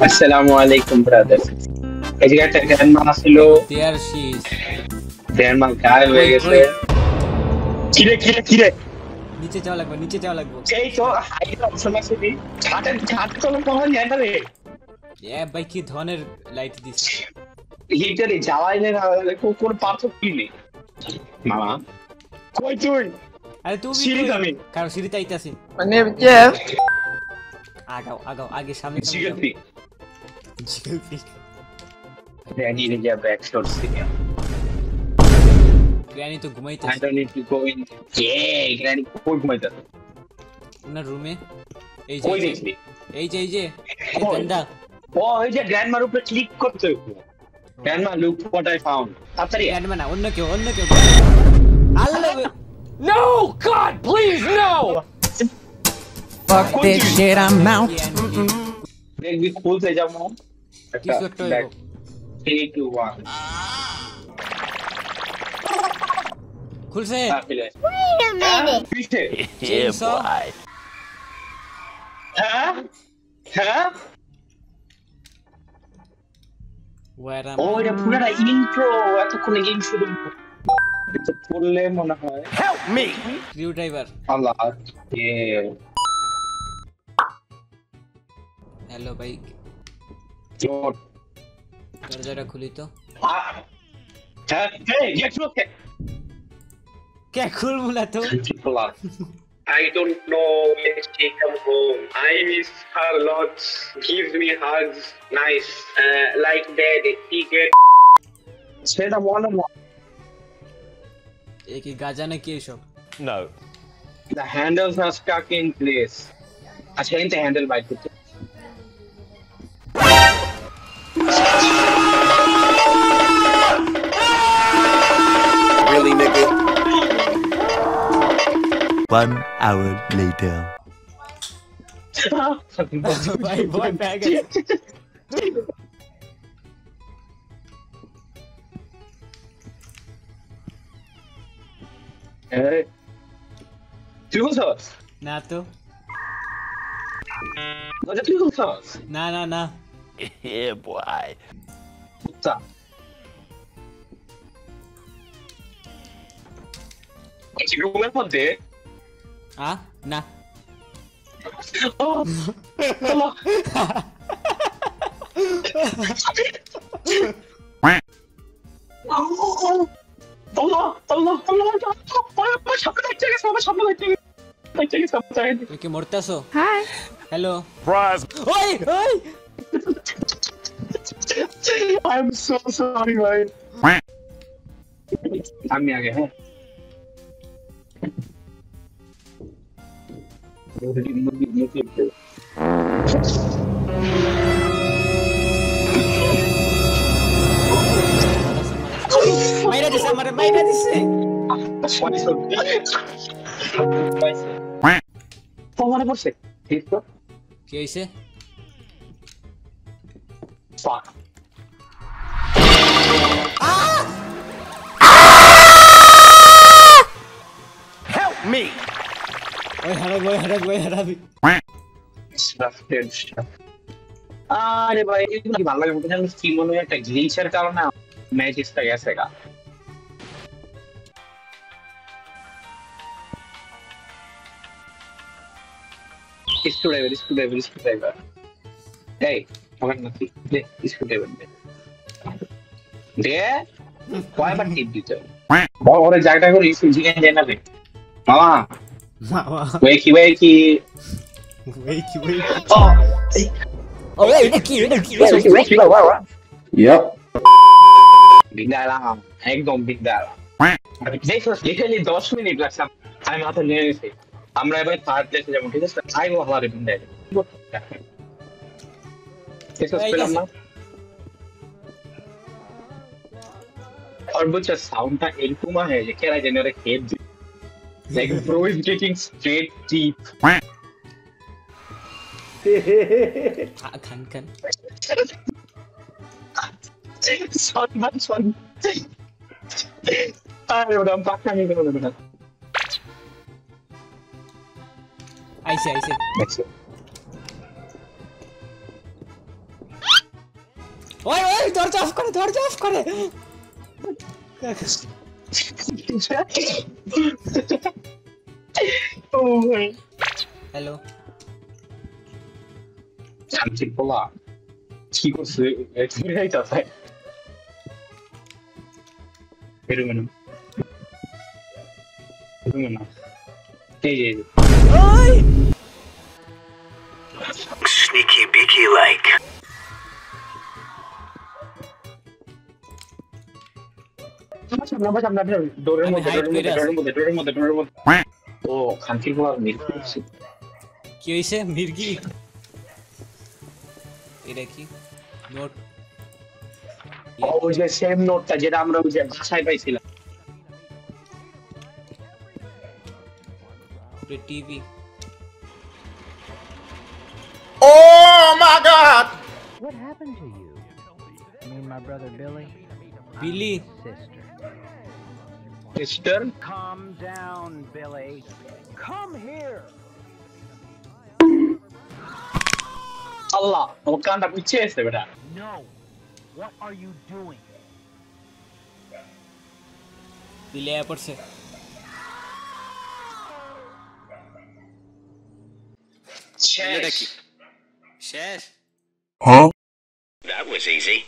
আসসালামু আলাইকুম ব্রাদার। এই যে একটা গ্র্যান্ডমা ছিল, There she is. গ্র্যান্ডমা গায়েব হয়ে Wait, গেছে। wait. কিরে কিরে কিরে, নিচে যাওয়া লাগবে, নিচে যাওয়া লাগবে। এই তো হাইড অপশন আছে নি, ছাটে তো পাওয়া যায় না রে। এ ভাই কি ধরনের লাইট দিস? লিটারে যাওয়াই না, কোন পার্থক্যই নেই। মামা কই তুই? আরে তুমি সিঁড়িতে আমি। কারো সিঁড়িতে আইতাছি। My name is Jeff. আগাও আগাও, আগে সামনে জিগল পিক জিগল পিক। গ্র্যানি রে যা ব্যাক শট সিনিয়া। গ্র্যানি তো I ঘুমাইতেছে don't need to go in. Granny কই ঘুমাইতা? ওনার রুমে। এই কই যে দেখলি? এই যে এই কই? তেন্দা। ও এই যে গ্র্যান্ডমার উপরে ক্লিক করতে হবে। Grandma look what I found. তাড়াতাড়ি গ্র্যান্ডমা না, অন্য কেউ আল্লাহ। No! God, please, no! Fuck this shit, I'm out. দেখবি খুলতে যাবো। কিছু একটা হইব। 3 2 1 খুলছে। Wait a minute. Chainsaw? হ্যাঁ হ্যাঁ, Where am ও এটা পুরোটা ইন্ট্রো, এতক্ষণে গেম শুরু এটা পড়লে মনে হয়। Help me! Screwdriver? Allah এ হ্যালো ভাই, জোর। দরজাটা খুলি তো। হ্যাঁ এই গেট ওকে। কে খুলবো না তো? I don't know when she come home. I miss her lots. Gives me hugs. Nice. Like that. He get. সেটা মনে হয়। এ কি গাজা নাকি এসব? No. The handles are stuck in place. আচ্ছা এই হ্যান্ডেল বাইট করতে। Really, nigga? 1 hour later. ভাই ভয় পেয়ে গেছে। এই তুই বলছস? না তো, তুই বলছস? না না না। Yeah, boy. কুত্তা। আচ্ছা রুমের মধ্যে না। আল্লাহ। তুই কি মরতাছো? Hi. হ্যালো। Prize. ওই ওই I'm so sorry ভাই। আমি আগে হ্যাঁ। মাইরা দিছে আমারে, মাইরা দিছে। মনে পড়ছে ঠিক তো? কি হইছে? Fuck. Help me! ওই হারাবি। আরে ভাই এগুলো কি ভালো লাগে মনে হয় কি মনে হয় একটা গ্লিচের কারণে ম্যাচটা গেছে গা। স্ক্রুড্রাইভার এই আমার নাকি দে স্ক্রুড্রাইভার দে কয়বার টিপ দিতে ওরে জায়গাটা করে জিজ্ঞেস যায় না রে মামা মামা ওয়েকি ওই Yep. Bigdalam, একদম bigdalam. দেখছস লিটারলি 10 মিনিট লাগছে আমি মাথা নিয়ে গেছি। আমরা এবার থার্ড প্লেসে যাবো ঠিক আছে? আই গো হালারে বিন্দাই। দেখছস পেলাম না? সর্বোচ্চ সাউন্ডটা এরকম হয় যে কেরা জেনারে খেপ দি। Like bro is getting straight teeth. Khan Son. Ay, udah empat kali itu benar. আইছে Next. ওই ওই দরজা অফ করে ও ভাই হ্যালো শান্তির পোলা কি করছে ঘুরে যাইতাছে বেরোবেন না এই ওই Sneaky beaky like. সামনে ডোরের মধ্যে ও শান্তির পোলা মিল করছে কি হইছে মির্গি এটা কি নোট ওই যে সেম নোটটা যেটা আমরা ওই যে ভাষায় পাইছিলাম TV Oh my God! What happened to you? Me and my brother Billy? বিলি Sister. Sister Calm down, Billy. Come here. আল্লাহ তোমার কানটা পিছিয়ে এসে বেটা No. What are you doing? বিলি আয়া পড়ছে শেষ শেষ That was easy.